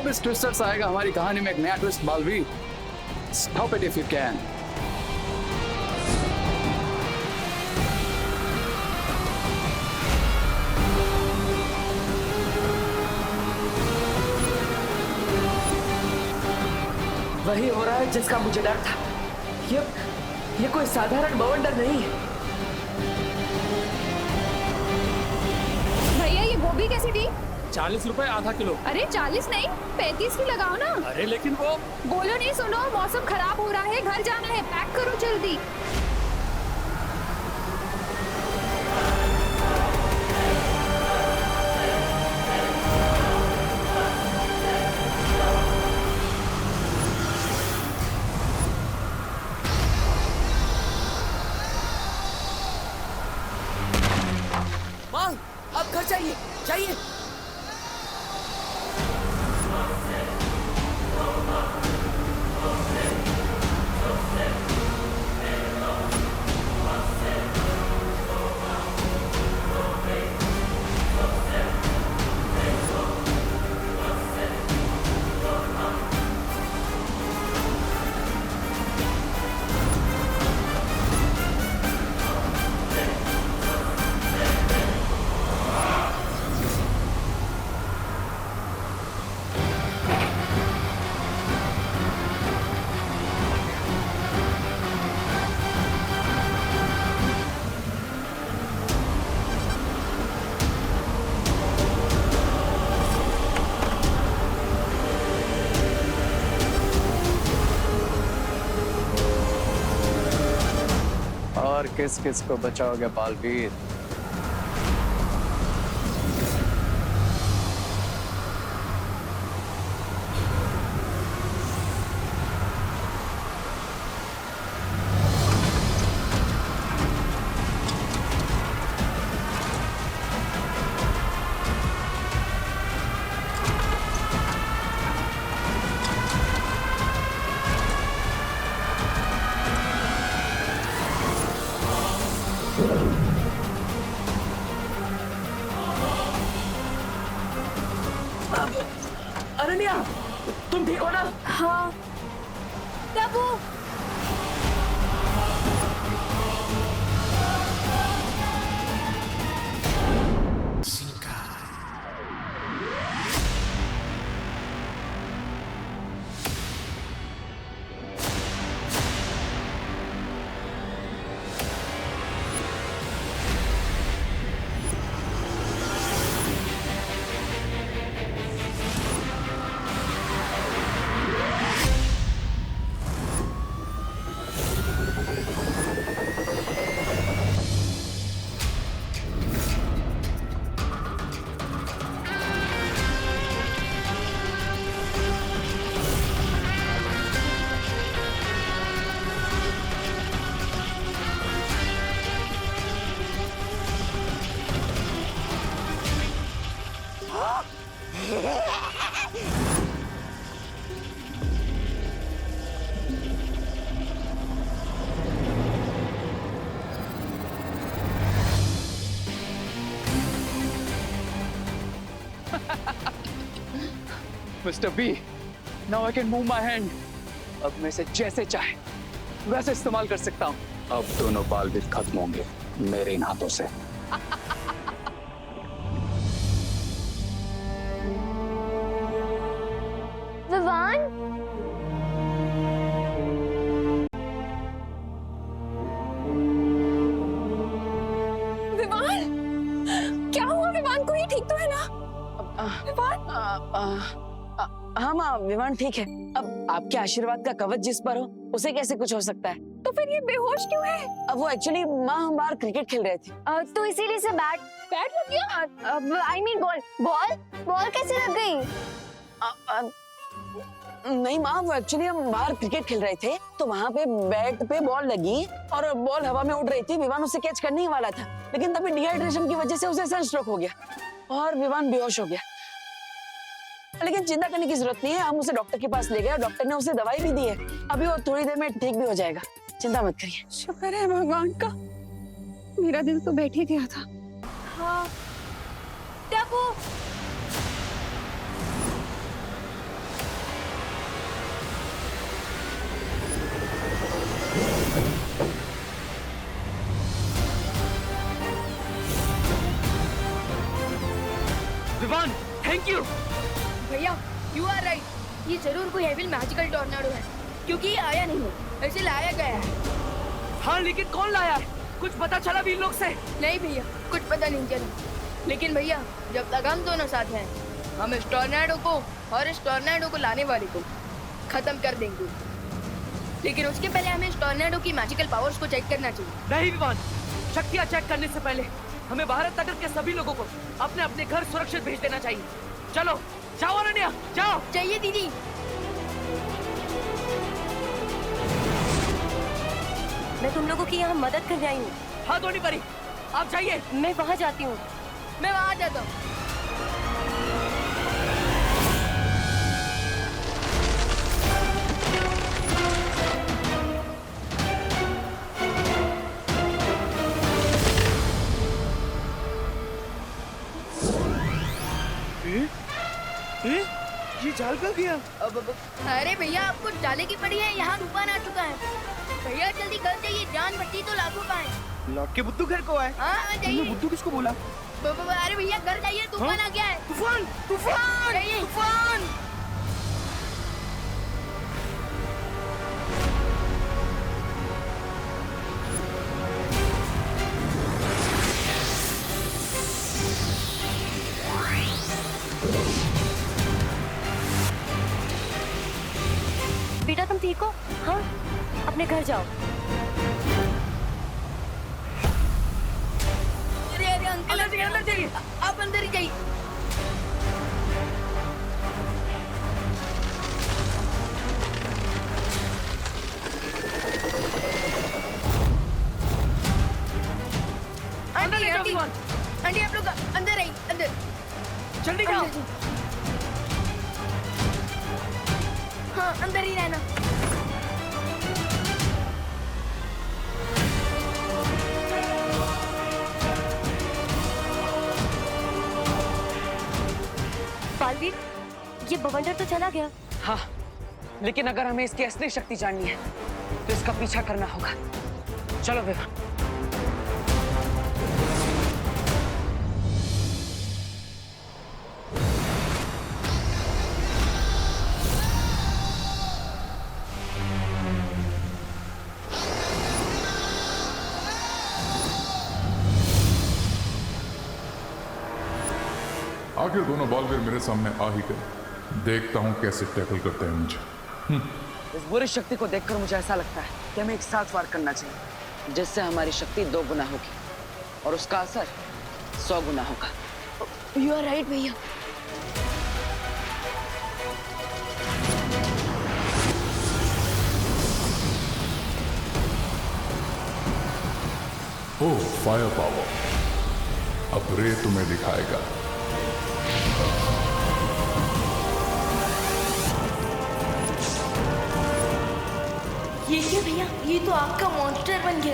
अब इस ट्विस्टर से आएगा हमारी कहानी में एक नया twist Baalveer. Stop it if you can. वही हो रहा है जिसका मुझे डर था। ये कोई साधारण बवंडर नहीं है। भैया ये गोभी कैसी थी? 40 रुपए आधा किलो। अरे 40 नहीं 35 की लगाओ ना। अरे लेकिन वो बोलो नहीं, सुनो मौसम खराब हो रहा है, घर जाना है, पैक करो जल्दी। माँ, अब घर चाहिए चाहिए। और किस किस को बचाओगे बालवीर? अनन्या, तुम ठीक हो ना? हाँ तबू mister B, now I can move my hand. अब मैं इसे जैसे चाहे वैसे इस्तेमाल कर सकता हूँ। अब दोनों बालवीर खत्म होंगे मेरे इन हाथों से। विवान, विवान क्या हुआ? विवान को ये ठीक तो है ना? विवान हाँ माँ, विमान ठीक है। अब आपके आशीर्वाद का कवच जिस पर हो उसे कैसे कुछ हो सकता है? तो फिर ये बेहोश क्यों है? अब वो एक्चुअली माँ, हम बाहर क्रिकेट खेल रहे थे। तो इसीलिए से बैट बैट लग गया? I mean ball ball ball कैसे लग गई? नहीं माँ, वो एक्चुअली हम बाहर क्रिकेट खेल रहे थे तो वहाँ पे बैट पे बॉल लगी और बॉल हवा में उड़ रही थी। विवान उसे कैच करने ही वाला था, लेकिन तभी डिहाइड्रेशन की वजह से उसे सनस्ट्रोक हो गया और विवान बेहोश हो गया। लेकिन चिंता करने की जरूरत नहीं है, हम उसे डॉक्टर के पास ले गए और डॉक्टर ने उसे दवाई भी दी है। अभी और थोड़ी देर में ठीक भी हो जाएगा, चिंता मत करिए। शुक्र है भगवान का, मेरा दिल तो बैठ ही गया था। हाँ टप्पू, विवान, थैंक यू। भैया यू आर राइट, ये जरूर कोई हेवी मैजिकल टॉर्नेडो है, क्योंकि ये आया नहीं है, ऐसे लाया गया है। हाँ, लेकिन कौन लाया है? कुछ पता चला भी इन लोग से? नहीं भैया, कुछ पता नहीं चला। लेकिन भैया जब तक हम दोनों साथ हैं, हम इस टॉर्नेडो को और इस टॉर्नेडो को लाने वाले को खत्म कर देंगे। लेकिन उसके पहले हमें इस टॉर्नेडो की मैजिकल पावर्स को चेक करना चाहिए। नहीं विवान, शक्तियाँ चेक करने से पहले हमें भारत नगर के सभी लोगों को अपने अपने घर सुरक्षित भेज देना चाहिए। चलो जाओ अनन्या, जाओ। चाहिए दीदी। मैं तुम लोगों की यहाँ मदद करने आई हूँ। हाँ धोनी परी, आप जाइए। मैं वहाँ जाती हूँ। मैं वहां जाता हूँ। ये जाल कब गया? अरे भैया आपको डाले की पड़ी है, यहाँ तूफान आ चुका है। भैया जल्दी घर जाइए, जान बची तो लाखों का है। लौट के बुद्धू घर को आए। हाँ जाइए। बुद्धू किसको बोला? अरे भैया घर जाइए, तूफान आ गया है। तूफान, तूफान, जाइए। तूफान। बेटा तुम ठीक हो? हाँ, अपने घर जाओ। अरे अरे अंकल अंदर जाइए, आप अंदर ही जाइए। आंटी आंटी आंटी आप लोग अंदर आइए, अंदर जल्दी जाओ। हाँ अंदर ही रहना। बालवीर, ये बवंडर तो चला गया। हाँ, लेकिन अगर हमें इसकी असली शक्ति जाननी है तो इसका पीछा करना होगा। चलो विवान। आखिर दोनों बालवीर मेरे सामने आ ही गए। देखता हूं कैसे टैकल करते हैं मुझे। इस बुरी शक्ति को देखकर मुझे ऐसा लगता है कि हमें एक साथ वार करना चाहिए, जिससे हमारी शक्ति 2 गुना होगी और उसका असर 100 गुना होगा। यू आर राइट भैया। ओह, फायर पावर। अब रे तुम्हें दिखाएगा। ये क्या भैया, ये तो आपका मॉन्स्टर बन गया।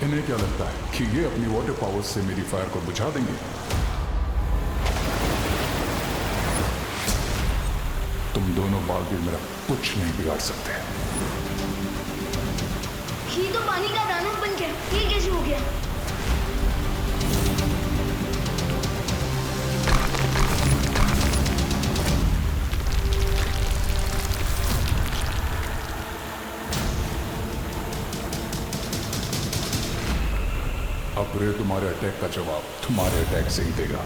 इन्हें क्या लगता है कि ये अपनी वाटर पावर से मेरी फायर को बुझा देंगे? तुम दोनों बालवीर मेरा कुछ नहीं बिगाड़ सकते। ये तो पानी का दानव बन गया, ये कैसे हो गया? अब रे तुम्हारे अटैक का जवाब तुम्हारे अटैक से ही देगा।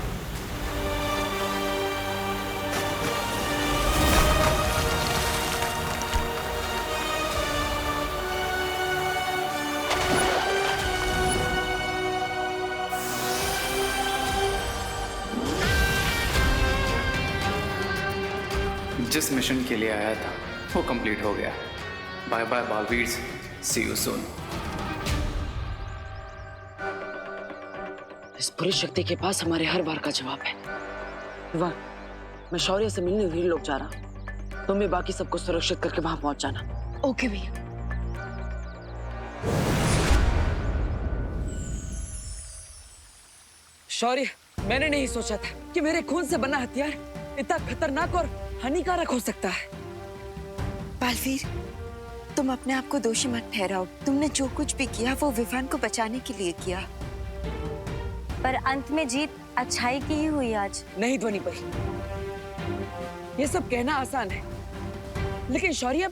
जिस मिशन के लिए आया था वो कंप्लीट हो गया। Bye bye Baalveer, see you soon. इस बुरी शक्ति के पास हमारे हर बार का जवाब है। विवान, मैं शौर्य से मिलने वीर लोग जा रहा हूँ। तुम भी बाकी सबको सुरक्षित करके वहां पहुंच जाना। ओके भैया। शौर्य, मैंने नहीं सोचा था कि मेरे खून से बना हथियार इतना खतरनाक और हानिकारक हो सकता है। बालवीर, तुम अपने आप को दोषी मत ठहराओ। तुमने जो कुछ भी किया वो विवान को बचाने के लिए किया। पर अंत में जीत अच्छाई की ही हुई आज। नहीं ध्वनि परी, ये सब कहना आसान है, लेकिन शौर्य,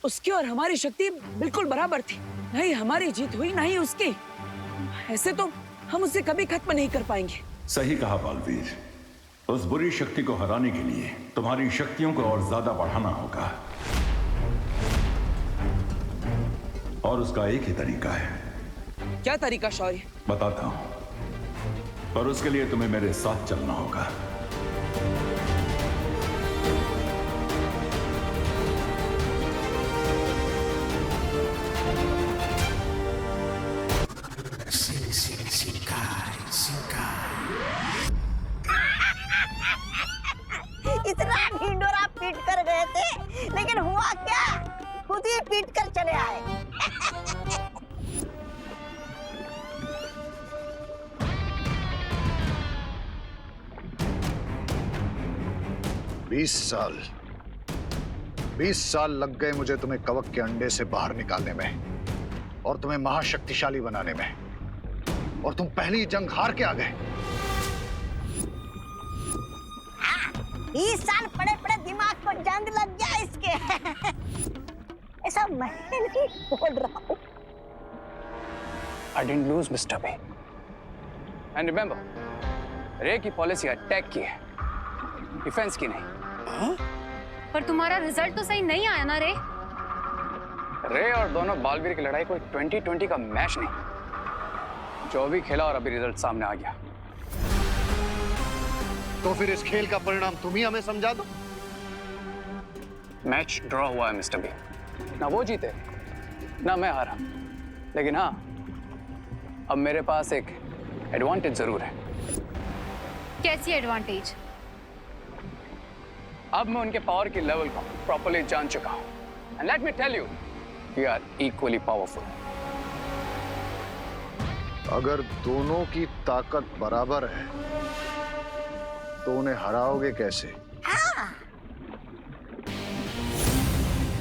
उसकी और हमारी शक्ति बिल्कुल बराबर थी। नहीं हमारी जीत हुई, नहीं उसकी। ऐसे तो हम उसे कभी खत्म नहीं कर पाएंगे। सही कहा बालवीर। उस बुरी शक्ति को हराने के लिए तुम्हारी शक्तियों को और ज्यादा बढ़ाना होगा, और उसका एक ही तरीका है। क्या तरीका शौर्य? बताता हूं, पर उसके लिए तुम्हें मेरे साथ चलना होगा। इतना ढिंडोरा पीट कर गए थे, लेकिन हुआ क्या? खुद ही पीट कर चले आए। 20 साल लग गए मुझे तुम्हें कवक के अंडे से बाहर निकालने में और तुम्हें महाशक्तिशाली बनाने में, और तुम पहली जंग हार के आ गए। 20 साल पड़े पड़े दिमाग को जंग लग गया इसके। ऐसा मैं नहीं बोल रहा हूँ। I didn't lose, Mr. B. And remember, रे की पॉलिसी अटैक की है, डिफेंस की नहीं। पर तुम्हारा रिजल्ट तो सही नहीं आया ना रे। रे और दोनों बालवीर की लड़ाई कोई 2020 का मैच नहीं। जो भी खेला और अभी रिजल्ट सामने आ गया। तो फिर इस खेल का परिणाम तुम ही हमें समझा दो। मैच ड्रॉ हुआ है मिस्टर बी। ना वो जीते ना मैं हारा, लेकिन हाँ, अब मेरे पास एक एडवांटेज जरूर है। कैसी एडवांटेज? अब मैं उनके पावर की लेवल को प्रॉपर्ली जान चुका हूं। And let me tell you, we are equally powerful. अगर दोनों की ताकत बराबर है तो उन्हें हराओगे कैसे?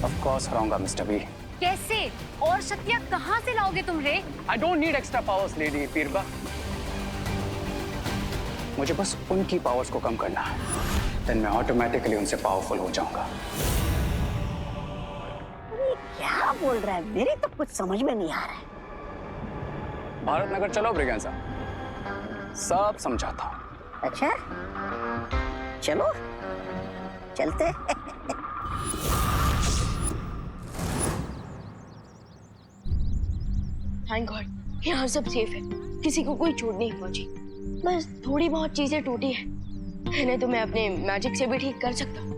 ऑफ कोर्स हराऊंगा मिस्टर बी। कैसे? और शक्तियां कहां से लाओगे तुम रे? I don't need extra powers lady Pirba. मुझे बस उनकी पावर्स को कम करना है, देन मैं ऑटोमेटिकली उनसे पावरफुल हो जाऊंगा। क्या बोल रहा है? मेरी तो कुछ समझ में नहीं आ रहा है। भारत नगर चलो ब्रिगेंसा, सब समझाता हूं। अच्छा चलो, चलते। थैंक गॉड, यहाँ सब सेफ है, किसी को कोई चोट नहीं पहुंची। बस थोड़ी बहुत चीजें टूटी है, इन्हें तो मैं अपने मैजिक से भी ठीक कर सकता हूँ।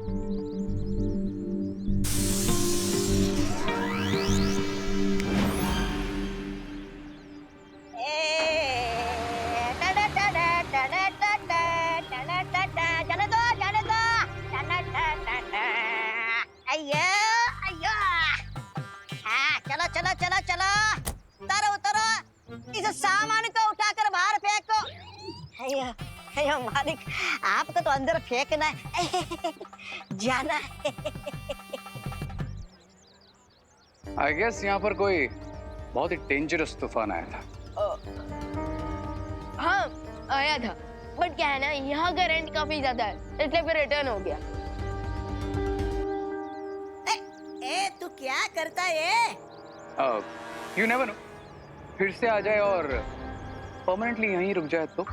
चलो चलो चलो, उतरो उतरो, इस सामान को उठाकर बाहर फेंको। अयो अयो मालिक, आपको तो अंदर फेंकना है, जाना है। आई गेस यहाँ पर कोई बहुत ही डेंजरस तूफान आया था। हाँ आया था, बट क्या है ना, यहाँ का रेंट काफी ज्यादा है, इसलिए फिर रिटर्न हो गया। ए तू क्या करता है? यू नेवर नो, फिर से आ जाए और परमानेंटली यहीं रुक जाए तो।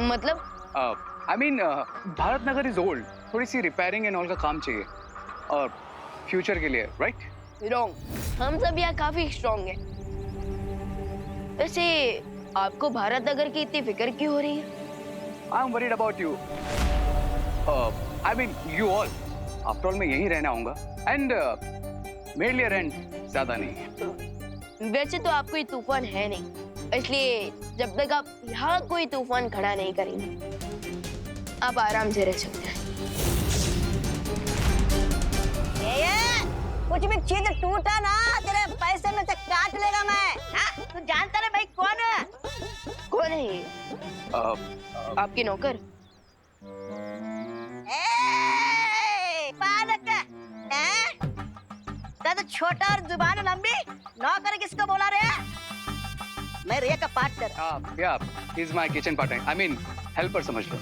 मतलब? I mean Bharat Nagar is old, थोड़ी सी रिपेयरिंग एंड ऑल का काम चाहिए, और फ्यूचर के लिए, राइट? रॉन्ग, हम सब यहाँ काफी स्ट्रॉन्ग हैं। वैसे आपको भारत नगर की इतनी फिक्र क्यों हो रही है? I am worried about you. I mean you all. After all मैं यहीं रहना आऊंगा, एंड मेरे लिए रेंट ज्यादा नहीं है। वैसे तो आप कोई तूफान है नहीं, इसलिए जब तक आप यहाँ कोई तूफान खड़ा नहीं करेंगे, आप आराम से रह सकते हैं। कुछ भी चीज टूटा ना, तेरे पैसे में से काट लेगा मैं। तू जानता है भाई कौन है? कौन है ये? आपके नौकर? छोटा और जुबान लंबी, नौकर किसको बोला रे? मैं रिया का पार्टनर। या is my kitchen partner, I mean helper समझ लो।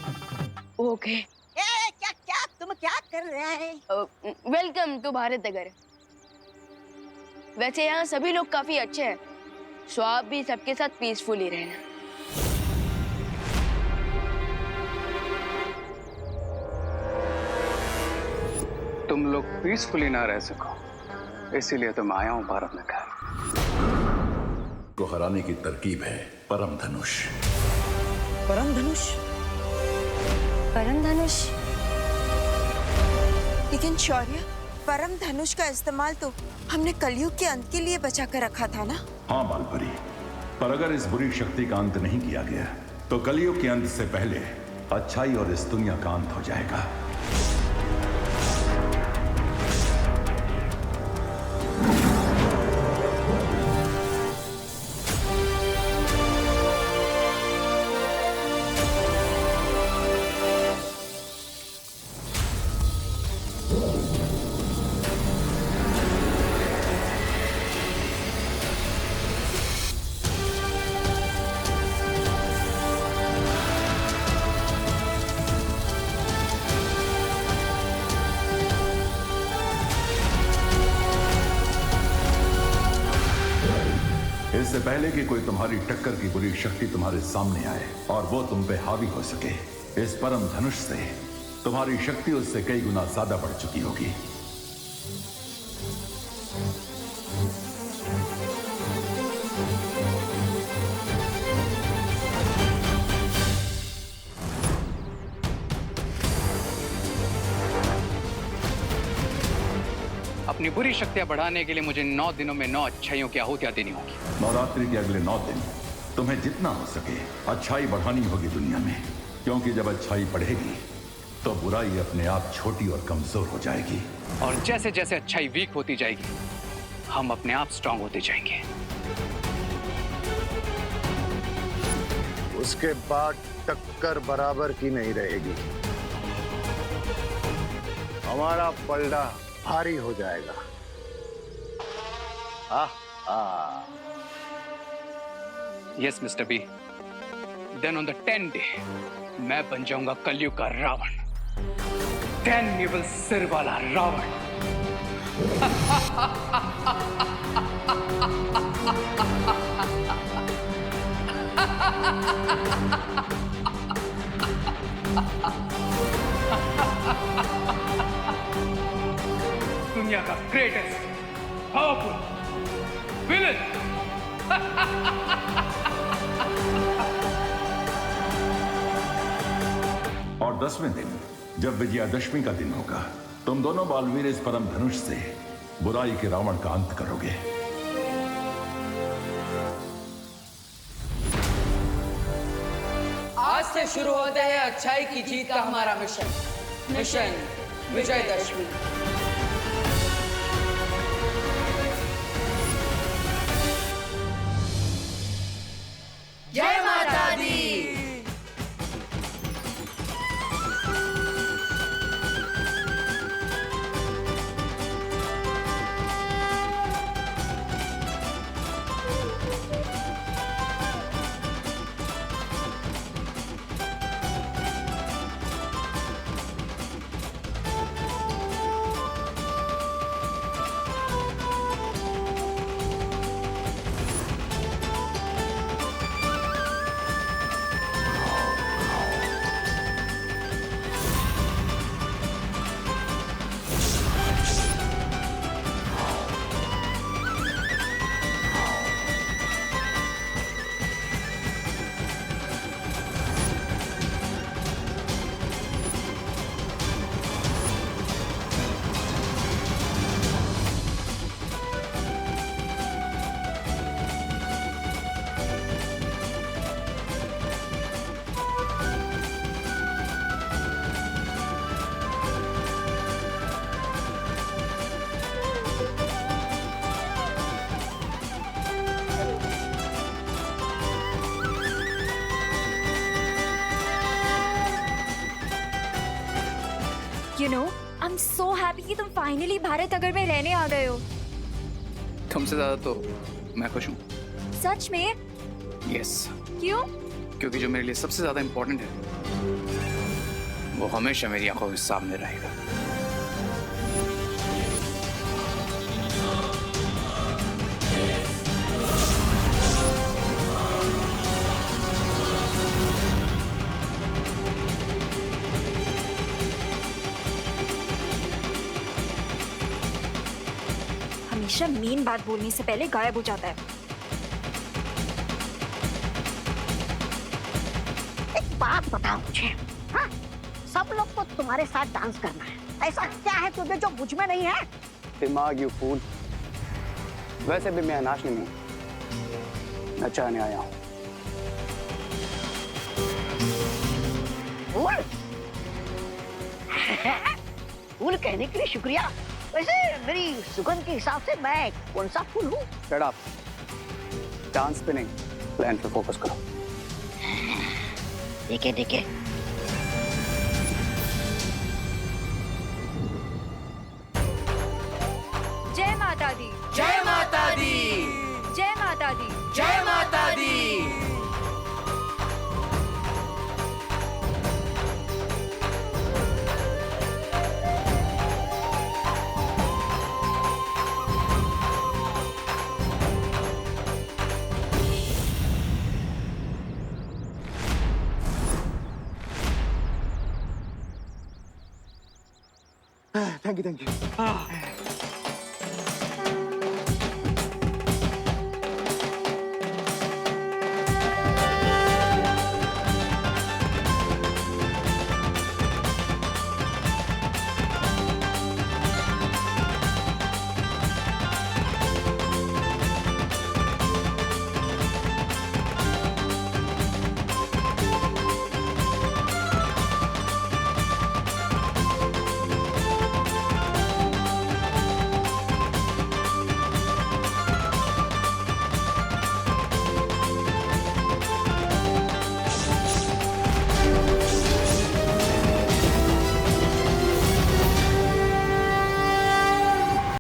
ओके। क्या क्या तुम क्या कर रहे हैं? Welcome to Bharat Nagar. वैसे यहाँ सभी लोग काफी अच्छे हैं, सो आप भी सबके साथ पीसफुली रहना। तुम लोग पीसफुली ना रह सको, इसीलिए तो मैं आया हूँ भारत नगर। को हराने की तरकीब है परम धनुष। परम धनुष? परम धनुष? लेकिन शौर्य, परम धनुष का इस्तेमाल तो हमने कलयुग के अंत के लिए बचा कर रखा था ना? हाँ बालपरी, पर अगर इस बुरी शक्ति का अंत नहीं किया गया तो कलयुग के अंत से पहले अच्छाई और इस दुनिया का अंत हो जाएगा। इससे पहले कि कोई तुम्हारी टक्कर की बुरी शक्ति तुम्हारे सामने आए और वो तुम पे हावी हो सके, इस परम धनुष से तुम्हारी शक्ति उससे कई गुना ज्यादा बढ़ चुकी होगी। अपनी बुरी शक्तियां बढ़ाने के लिए मुझे 9 दिनों में 9 अच्छाइयों की आहुतियां देनी होगी। नवरात्रि के अगले 9 दिन तुम्हें जितना हो सके अच्छाई बढ़ानी होगी दुनिया में, क्योंकि जब अच्छाई बढ़ेगी तो बुराई अपने आप छोटी और कमजोर हो जाएगी। और जैसे जैसे अच्छाई वीक होती जाएगी, हम अपने आप स्ट्रांग होते जाएंगे। उसके बाद टक्कर बराबर की नहीं रहेगी, हमारा पलड़ा भारी हो जाएगा। Yes mister B, then on the 10th day मैं बन जाऊंगा कलयुग का रावण, 10 निवल सिर वाला रावण। दुनिया का ग्रेटेस्ट पावरफुल विलन। और 10वें दिन जब विजयादशमी का दिन होगा, तुम दोनों बालवीर इस परम धनुष से बुराई के रावण का अंत करोगे। आज से शुरू होता है अच्छाई की जीत का हमारा मिशन, मिशन विजयदशमी। जय माता दी। You know, I'm so happy कि तुम फाइनली भारत नगर में रहने आ गए हो। तुमसे ज्यादा तो मैं खुश हूँ। सच में? यस, क्यों? क्योंकि जो मेरे लिए सबसे ज्यादा इम्पोर्टेंट है वो हमेशा मेरी आंखों के सामने रहेगा। हमेशा मेन बात बोलने से पहले गायब हो जाता है। एक बात बताओ मुझे, हाँ? सब लोग को तुम्हारे साथ डांस करना है, ऐसा क्या है तुझे जो मुझ में नहीं है? दिमाग यू फूल। वैसे भी मैं अनाश नहीं हूँ, नचाने आया हूँ। फूल? फूल कहने के लिए शुक्रिया। वैसे मेरी सुगंध के हिसाब से मैं कौन सा फूल हूँ? Shut up. डांस पे नहीं, प्लान पे फोकस करो। ठीक है ठीक है। जय माता दी। जय माता दी। जय माता दी। जय माता दी। Thank you.